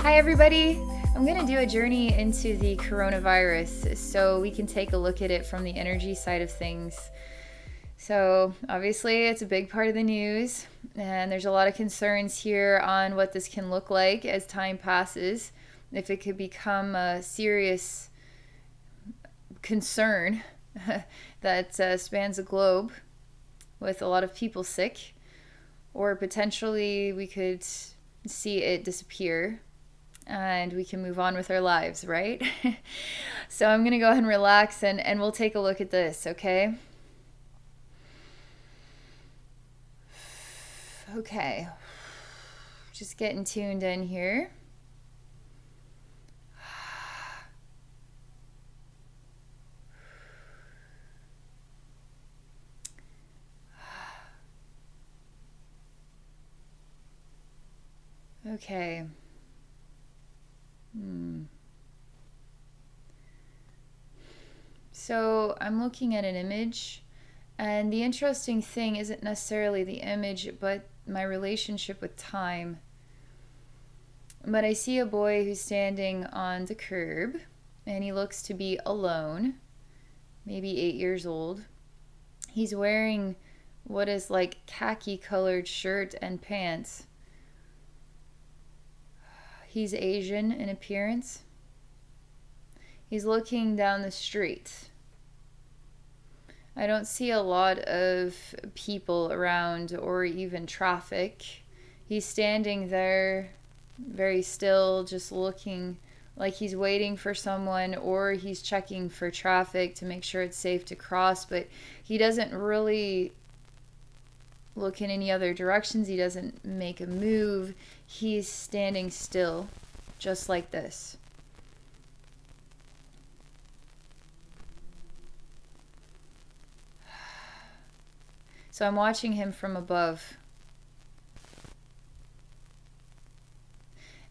Hi, everybody. I'm going to do a journey into the coronavirus so we can take a look at it from the energy side of things. So, obviously, it's a big part of the news, and there's a lot of concerns here on what this can look like as time passes, if it could become a serious concern that spans the globe with a lot of people sick, or potentially we could see it disappear and we can move on with our lives, right? So I'm going to go ahead and relax and we'll take a look at this, okay? Okay. Just getting tuned in here. Okay. So I'm looking at an image, and the interesting thing isn't necessarily the image, but my relationship with time. But I see a boy who's standing on the curb, and he looks to be alone, maybe 8 years old. He's wearing what is like khaki colored shirt and pants. He's Asian in appearance. He's looking down the street. I don't see a lot of people around or even traffic. He's standing there very still, just looking like he's waiting for someone, or he's checking for traffic to make sure it's safe to cross, but he doesn't really look in any other directions. He doesn't make a move. He's standing still, just like this. So I'm watching him from above.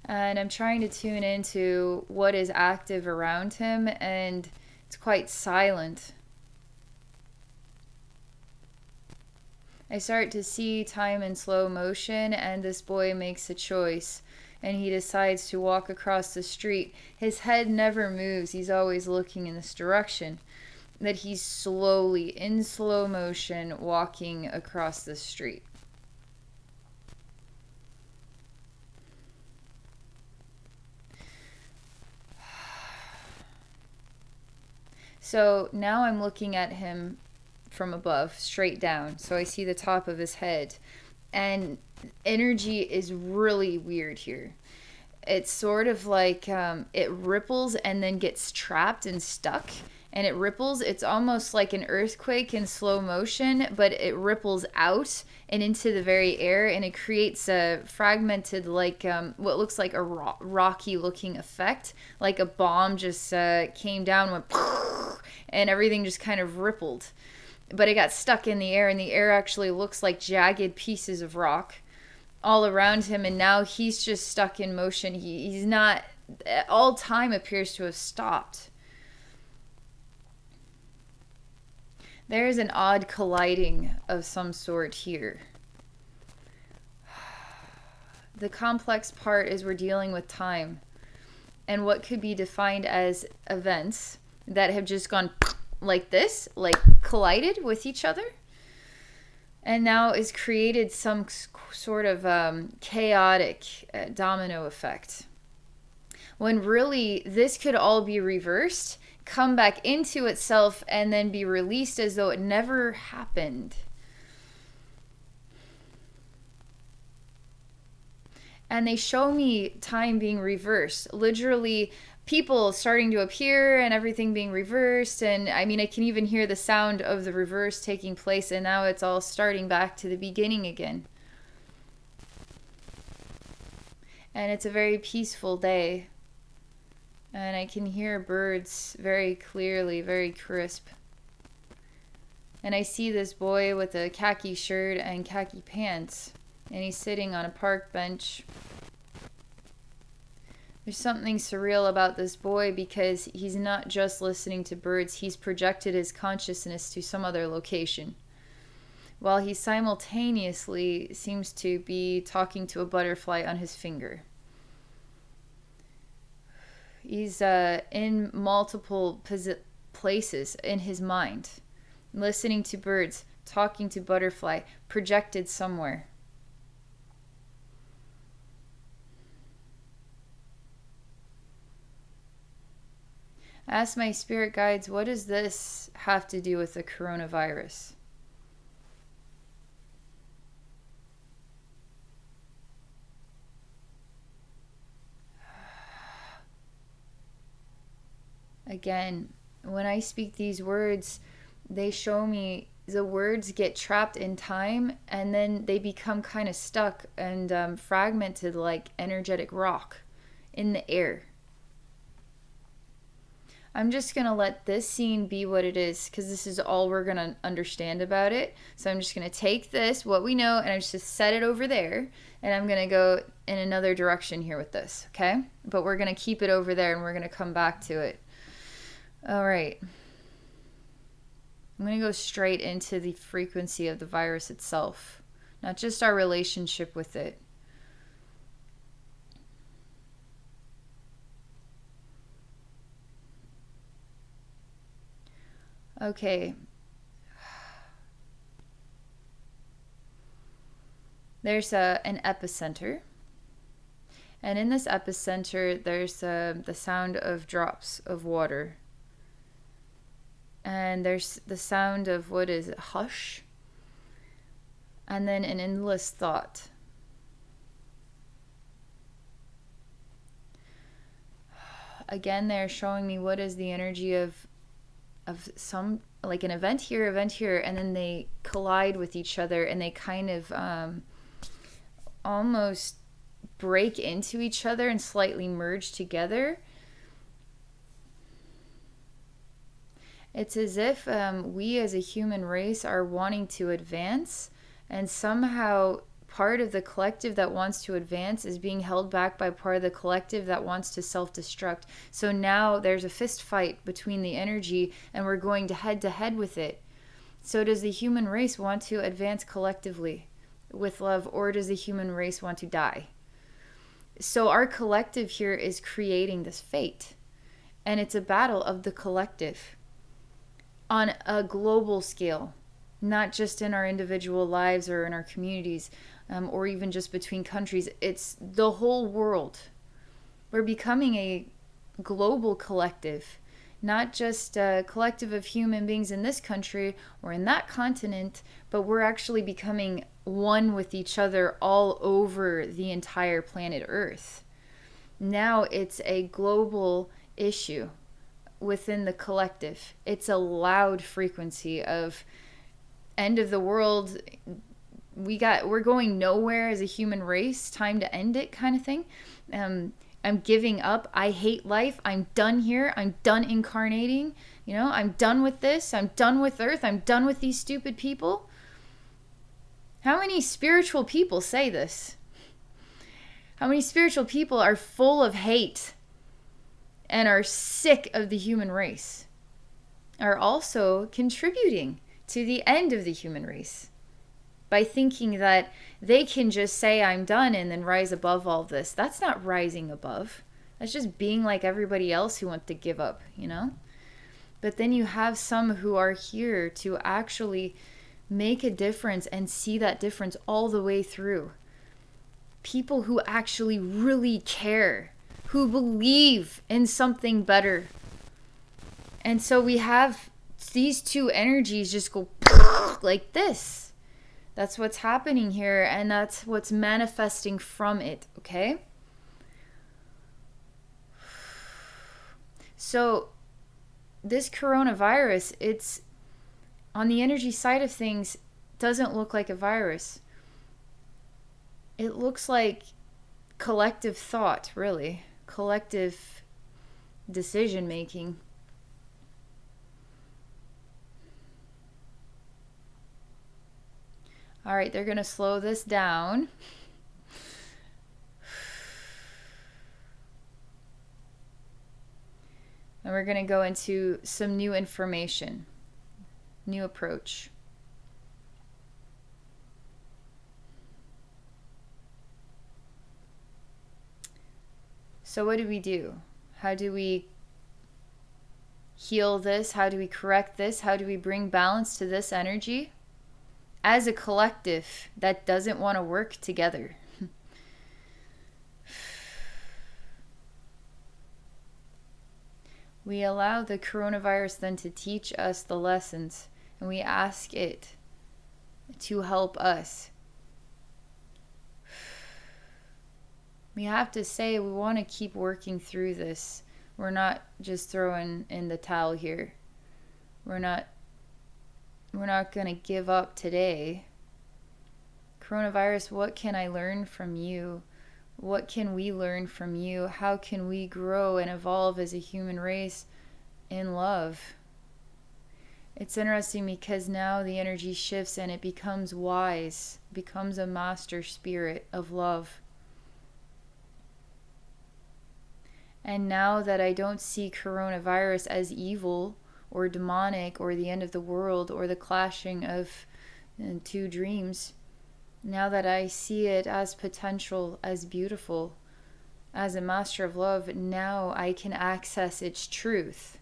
And I'm trying to tune into what is active around him, and it's quite silent. I start to see time in slow motion, and this boy makes a choice, and he decides to walk across the street. His head never moves. He's always looking in this direction. That he's slowly, in slow motion, walking across the street. So now I'm looking at him from above, straight down. So I see the top of his head. And energy is really weird here. It's sort of like it ripples and then gets trapped and stuck. And it ripples. It's almost like an earthquake in slow motion, but it ripples out and into the very air, and it creates a fragmented, like what looks like a rocky looking effect, like a bomb just came down, went and everything just kind of rippled. But it got stuck in the air, and the air actually looks like jagged pieces of rock all around him, and now he's just stuck in motion. He's not, all time appears to have stopped. There is an odd colliding of some sort here. The complex part is we're dealing with time and what could be defined as events that have just gone like this, like collided with each other, and now is created some sort of chaotic domino effect. When really this could all be reversed, come back into itself, and then be released as though it never happened. And they show me time being reversed. Literally, people starting to appear and everything being reversed. And I mean, I can even hear the sound of the reverse taking place, and now it's all starting back to the beginning again. And it's a very peaceful day. And I can hear birds very clearly, very crisp. And I see this boy with a khaki shirt and khaki pants, and he's sitting on a park bench. There's something surreal about this boy because he's not just listening to birds, he's projected his consciousness to some other location, while he simultaneously seems to be talking to a butterfly on his finger. He's in multiple places in his mind, listening to birds, talking to butterfly, projected somewhere. Ask my spirit guides, what does this have to do with the coronavirus? Again, when I speak these words, they show me the words get trapped in time and then they become kind of stuck and fragmented like energetic rock in the air. I'm just going to let this scene be what it is because this is all we're going to understand about it. So I'm just going to take this, what we know, and I'm just going to set it over there. And I'm going to go in another direction here with this, okay? But we're going to keep it over there and we're going to come back to it. All right. I'm going to go straight into the frequency of the virus itself, not just our relationship with it. Okay. There's an epicenter. And in this epicenter, there's the sound of drops of water. And there's the sound of, what is it, hush. And then an endless thought. Again, they're showing me what is the energy of some, like an event here, and then they collide with each other and they kind of almost break into each other and slightly merge together. It's as if we as a human race are wanting to advance, and somehow part of the collective that wants to advance is being held back by part of the collective that wants to self-destruct. So now there's a fist fight between the energy and we're going to head with it. So does the human race want to advance collectively with love, or does the human race want to die? So our collective here is creating this fate, and it's a battle of the collective on a global scale, not just in our individual lives or in our communities, or even just between countries. It's the whole world. We're becoming a global collective, not just a collective of human beings in this country or in that continent, but we're actually becoming one with each other all over the entire planet Earth. Now it's a global issue within the collective. It's a loud frequency of end of the world. We're going nowhere as a human race, time to end it kind of thing. I'm giving up. I hate life. I'm done here. I'm done incarnating. I'm done with this. I'm done with Earth. I'm done with these stupid people. How many spiritual people say this? How many spiritual people are full of hate and are sick of the human race, are also contributing to the end of the human race by thinking that they can just say I'm done and then rise above all this? That's not rising above. That's just being like everybody else who wants to give up, But then you have some who are here to actually make a difference and see that difference all the way through. People who actually really care, who believe in something better. And so we have these two energies just go like this. That's what's happening here, and that's what's manifesting from it, okay? So this coronavirus, it's on the energy side of things, doesn't look like a virus. It looks like collective thought, really. Collective decision making. All right, they're going to slow this down. And we're going to go into some new information, new approach. So what do? How do we heal this? How do we correct this? How do we bring balance to this energy as a collective that doesn't want to work together? We allow the coronavirus then to teach us the lessons, and we ask it to help us. We have to say we want to keep working through this. We're not just throwing in the towel here. We're not going to give up today. Coronavirus, what can I learn from you? What can we learn from you? How can we grow and evolve as a human race in love? It's interesting because now the energy shifts and it becomes wise, becomes a master spirit of love. And now that I don't see coronavirus as evil or demonic or the end of the world or the clashing of two dreams, now that I see it as potential, as beautiful, as a master of love, now I can access its truth.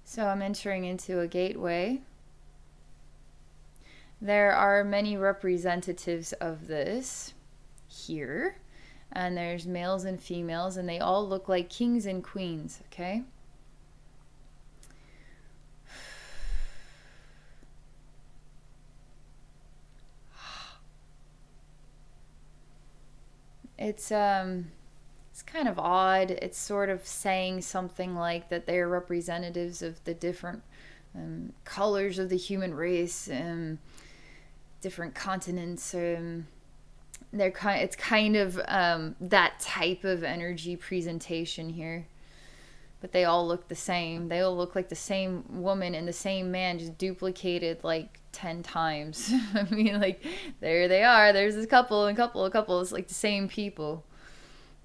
So I'm entering into a gateway. There are many representatives of this here, and there's males and females, and they all look like kings and queens, okay? It's kind of odd. It's sort of saying something like that they're representatives of the different colors of the human race, different continents. It's kind of that type of energy presentation here. But they all look the same. They all look like the same woman and the same man, just duplicated like 10 times. I mean, like, there they are. There's this couple and couple. It's like the same people.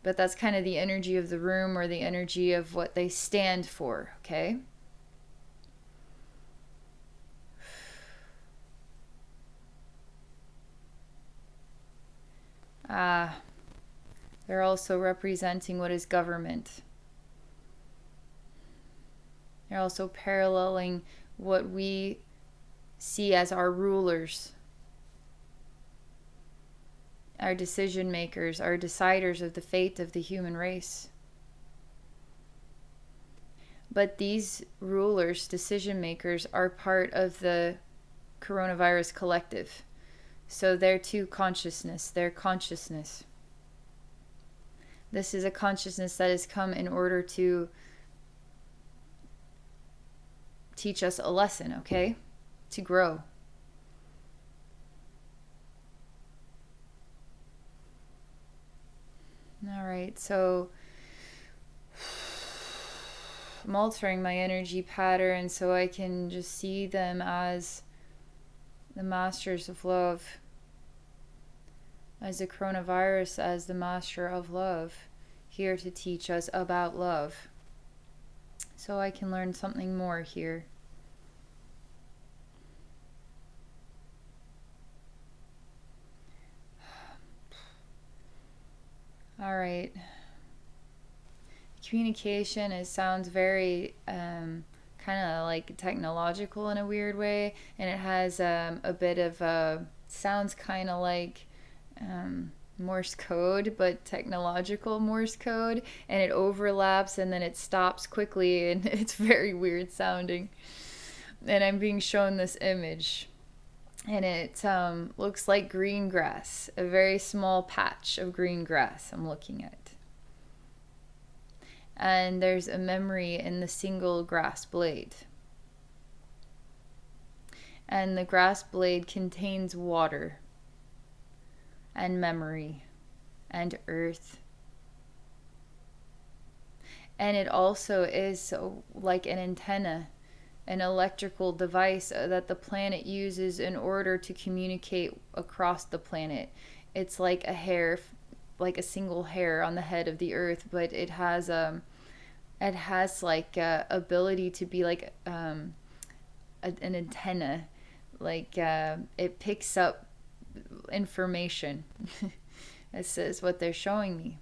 But that's kind of the energy of the room or the energy of what they stand for, okay? They're also representing what is government. They're also paralleling what we see as our rulers, our decision makers, our deciders of the fate of the human race. But these rulers, decision makers, are part of the coronavirus collective. So they're too consciousness, their consciousness. This is a consciousness that has come in order to teach us a lesson, okay? To grow. All right, so I'm altering my energy pattern so I can just see them as the masters of love, as the coronavirus as the master of love, here to teach us about love. So I can learn something more here. All right. Communication sounds very kind of like technological in a weird way, and it has a bit of sounds kind of like Morse code, but technological Morse code, and it overlaps and then it stops quickly, and it's very weird sounding. And I'm being shown this image, and it looks like green grass, a very small patch of green grass I'm looking at. And there's a memory in the single grass blade. And the grass blade contains water and memory and earth. And it also is like an antenna, an electrical device that the planet uses in order to communicate across the planet. It's like a hair, like a single hair on the head of the earth, but it has like ability to be like an antenna, like it picks up information This is what they're showing me.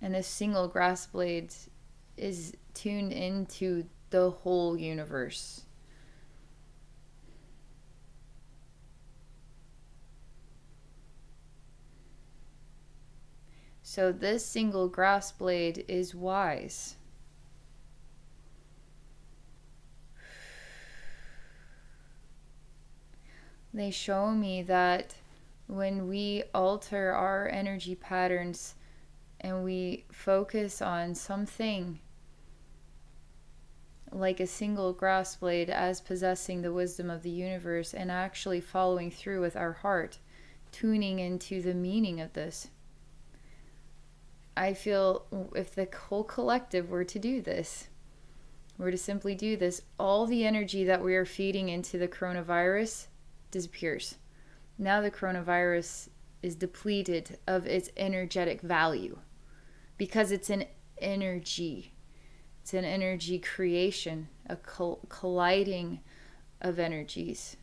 And this single grass blade is tuned into the whole universe. So this single grass blade is wise. They show me that when we alter our energy patterns and we focus on something like a single grass blade as possessing the wisdom of the universe and actually following through with our heart, tuning into the meaning of this, I feel if the whole collective were to do this, were to simply do this, all the energy that we are feeding into the coronavirus disappears. Now the coronavirus is depleted of its energetic value because it's an energy. It's an energy creation, a colliding of energies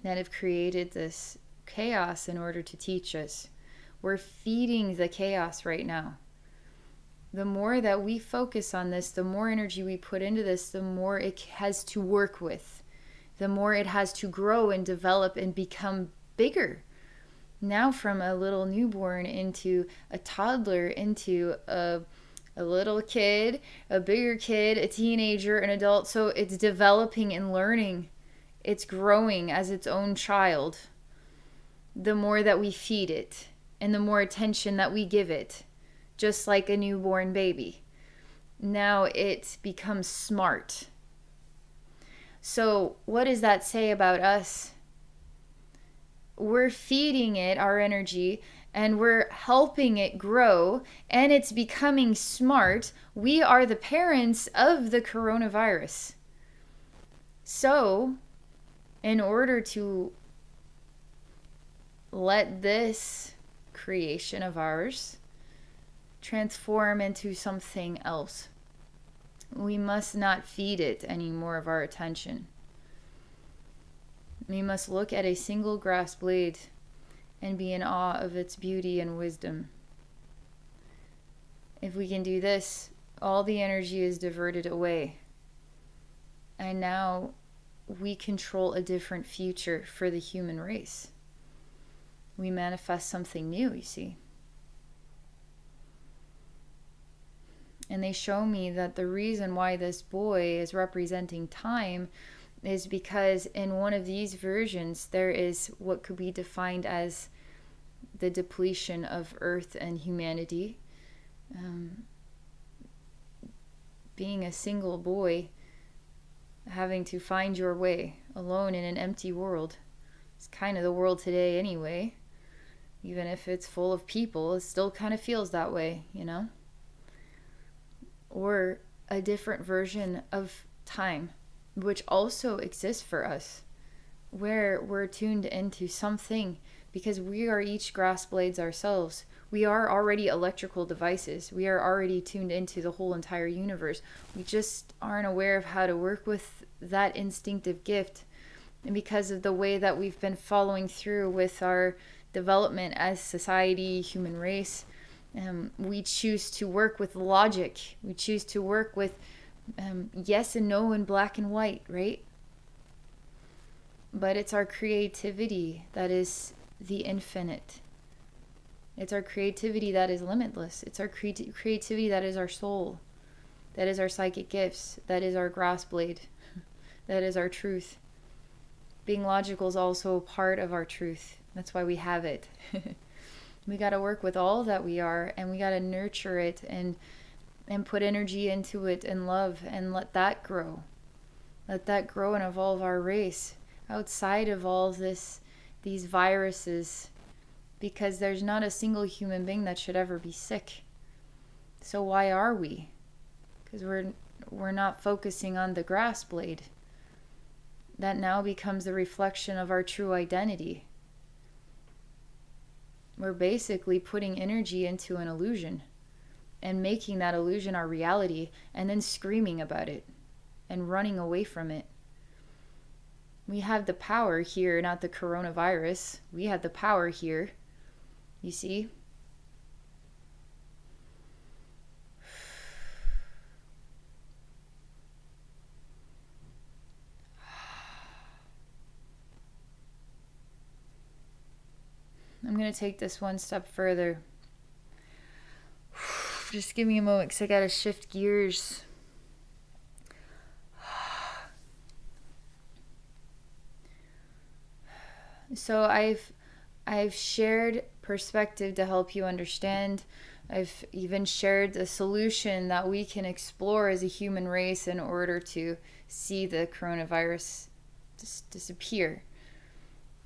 that have created this chaos in order to teach us. We're feeding the chaos right now. The more that we focus on this, the more energy we put into this, the more it has to work with, the more it has to grow and develop and become bigger. Now from a little newborn into a toddler, into a little kid, a bigger kid, a teenager, an adult. So it's developing and learning. It's growing as its own child. The more that we feed it and the more attention that we give it, just like a newborn baby. Now it becomes smart. So what does that say about us? We're feeding it our energy and we're helping it grow and it's becoming smart. We are the parents of the coronavirus. So in order to let this creation of ours transform into something else, we must not feed it any more of our attention. We must look at a single grass blade and be in awe of its beauty and wisdom. If we can do this, all the energy is diverted away. And now we control a different future for the human race. We manifest something new, you see. And they show me that the reason why this boy is representing time is because in one of these versions there is what could be defined as the depletion of Earth and humanity. Being a single boy, having to find your way alone in an empty world. It's kind of the world today anyway. Even if it's full of people, it still kind of feels that way, you know? Or a different version of time, which also exists for us, where we're tuned into something because we are each grass blades ourselves. We are already electrical devices. We are already tuned into the whole entire universe. We just aren't aware of how to work with that instinctive gift. And because of the way that we've been following through with our development as society, human race, we choose to work with logic. We choose to work with yes and no and black and white, right? But it's our creativity that is the infinite. It's our creativity that is limitless. It's our creativity that is our soul, that is our psychic gifts, that is our grass blade, that is our truth. Being logical is also part of our truth. That's why we have it. We got to work with all that we are, and we got to nurture it and put energy into it and love and let that grow. Let that grow and evolve our race outside of all these viruses, because there's not a single human being that should ever be sick. So why are we? Because we're not focusing on the grass blade. That now becomes the reflection of our true identity. We're basically putting energy into an illusion and making that illusion our reality and then screaming about it and running away from it. We have the power here, not the coronavirus. We have the power here. You see? I'm going to take this one step further. Just give me a moment because I got to shift gears. So I've shared perspective to help you understand. I've even shared the solution that we can explore as a human race in order to see the coronavirus disappear.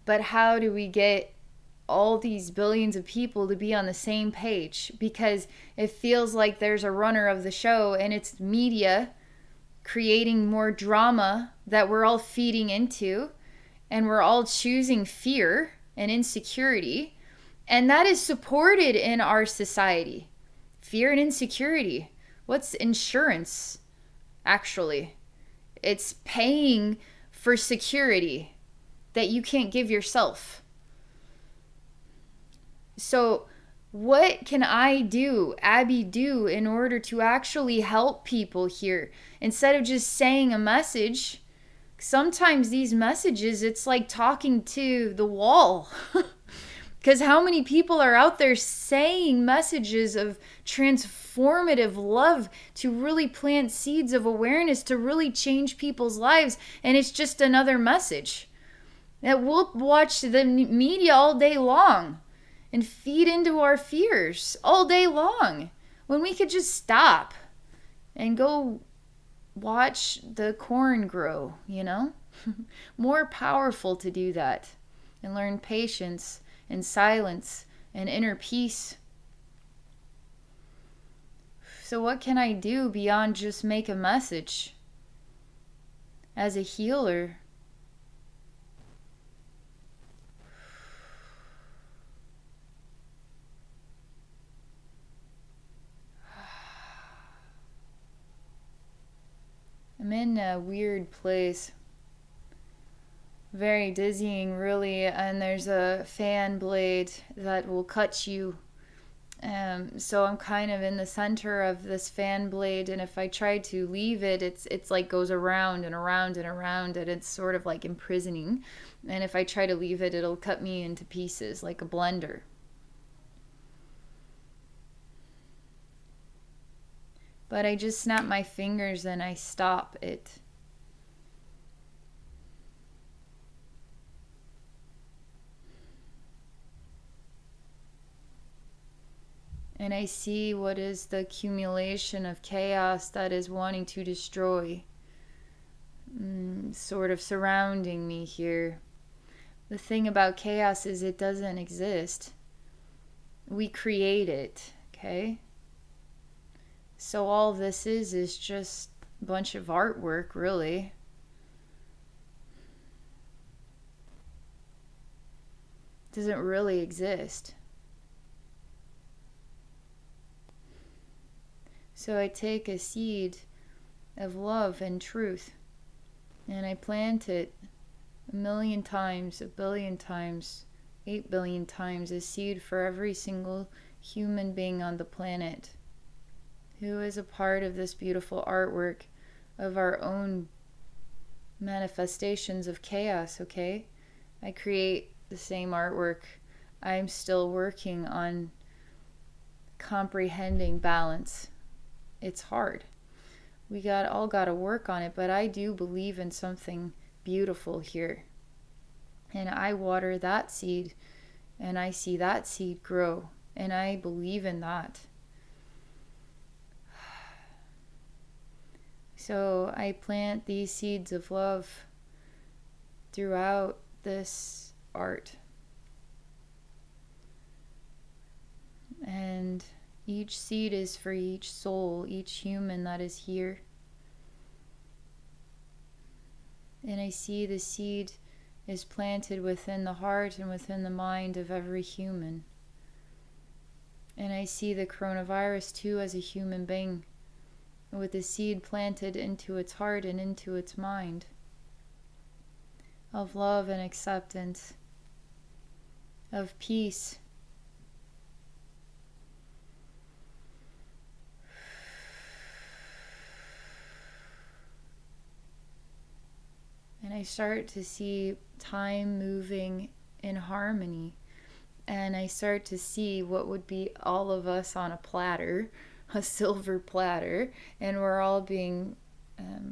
But how do we get all these billions of people to be on the same page? Because it feels like there's a runner of the show, and it's media creating more drama that we're all feeding into, and we're all choosing fear and insecurity, and that is supported in our society. Fear and insecurity. What's insurance, actually? It's paying for security that you can't give yourself. So what can I do, Abbey, do in order to actually help people here? Instead of just saying a message, sometimes these messages, it's like talking to the wall. Because how many people are out there saying messages of transformative love to really plant seeds of awareness to really change people's lives, and it's just another message that we'll watch the media all day long and feed into our fears all day long, when we could just stop and go watch the corn grow, you know? More powerful to do that and learn patience and silence and inner peace. So what can I do beyond just make a message? As a healer, I'm in a weird place. Very dizzying, really, and there's a fan blade that will cut you. So I'm kind of in the center of this fan blade, and if I try to leave it, it's like goes around and around and around, and it's sort of like imprisoning. And if I try to leave it, it'll cut me into pieces like a blender. But I just snap my fingers and I stop it. And I see what is the accumulation of chaos that is wanting to destroy, sort of surrounding me here. The thing about chaos is it doesn't exist. We create it, okay? So all this is just a bunch of artwork, really. It doesn't really exist. So I take a seed of love and truth, and I plant it 1,000,000 times, 1,000,000,000 times, 8,000,000,000 times, a seed for every single human being on the planet who is a part of this beautiful artwork of our own manifestations of chaos, okay? I create the same artwork. I'm still working on comprehending balance. It's hard. We all got to work on it, but I do believe in something beautiful here. And I water that seed, and I see that seed grow, and I believe in that. So I plant these seeds of love throughout this art. And each seed is for each soul, each human that is here. And I see the seed is planted within the heart and within the mind of every human. And I see the coronavirus too as a human being, with the seed planted into its heart and into its mind. of love and acceptance, of peace. And I start to see time moving in harmony. And I start to see what would be all of us on a platter, a silver platter, and we're all being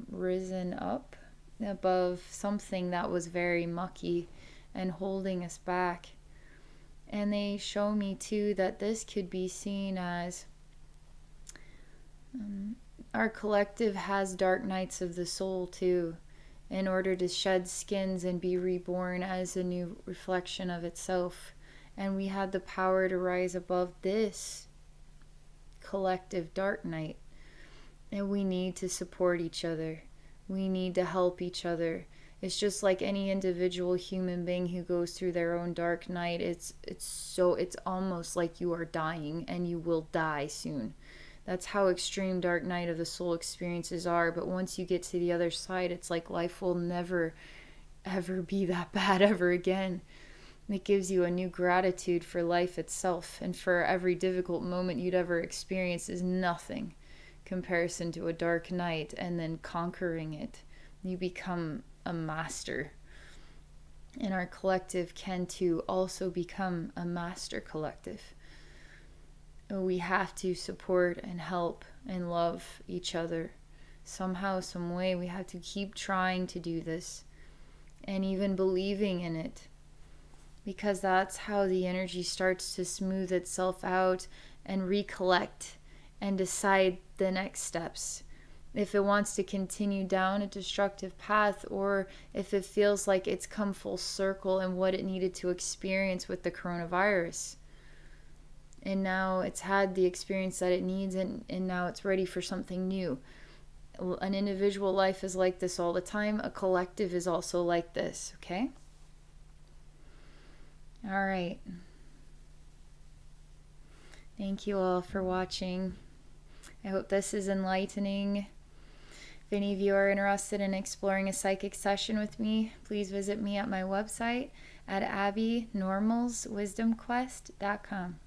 risen up above something that was very mucky and holding us back. And they show me too that this could be seen as our collective has dark nights of the soul too, in order to shed skins and be reborn as a new reflection of itself. And we had the power to rise above this collective dark night. And we need to support each other. We need to help each other. It's just like any individual human being who goes through their own dark night. It's almost like you are dying and you will die soon. That's how extreme dark night of the soul experiences are. But once you get to the other side, it's like life will never, ever be that bad ever again. It gives you a new gratitude for life itself, and for every difficult moment you'd ever experience is nothing comparison to a dark night, and then conquering it. You become a master. And our collective can too also become a master collective. We have to support and help and love each other. Somehow, some way, we have to keep trying to do this, and even believing in it. Because that's how the energy starts to smooth itself out and recollect and decide the next steps. If it wants to continue down a destructive path, or if it feels like it's come full circle and what it needed to experience with the coronavirus. And now it's had the experience that it needs, and now it's ready for something new. An individual life is like this all the time. A collective is also like this, okay? All right. Thank you all for watching. I hope this is enlightening. If any of you are interested in exploring a psychic session with me, please visit me at my website at abbeynormalswisdomquest.com.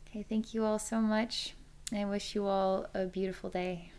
Okay, thank you all so much. I wish you all a beautiful day.